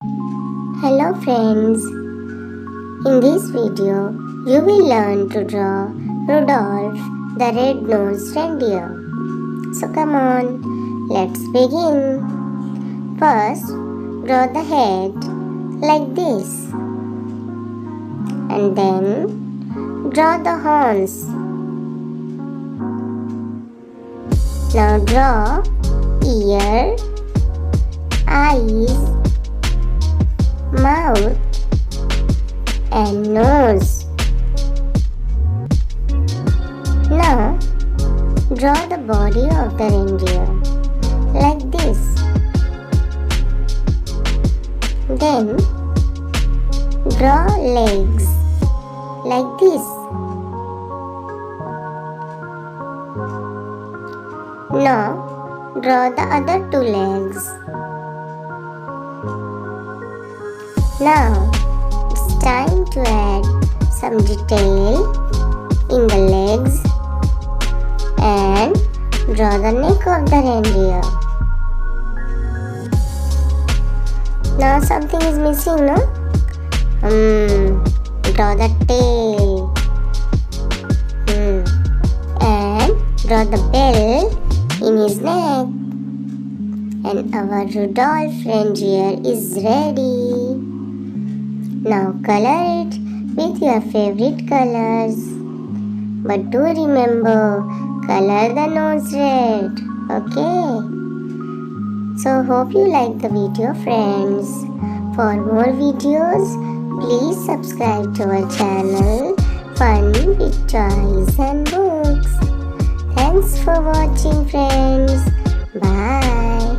Hello friends, in this video you will learn to draw Rudolph the red-nosed reindeer. So come on, let's begin. First, draw the head like this and then draw the horns. Now draw ear, eyes, mouth and nose. Now draw the body of the reindeer like this. Then draw legs like this. Now draw the other two legs. Now it's time to add some detail in the legs and draw the neck of the reindeer. Now something is missing, no? Draw the tail and draw the bell in his neck. And our Rudolph reindeer is ready. Now color it with your favorite colors. But do remember, color the nose red, okay? So hope you like the video, friends. For more videos, please subscribe to our channel Fun with Toys and Books. Thanks for watching, friends. Bye.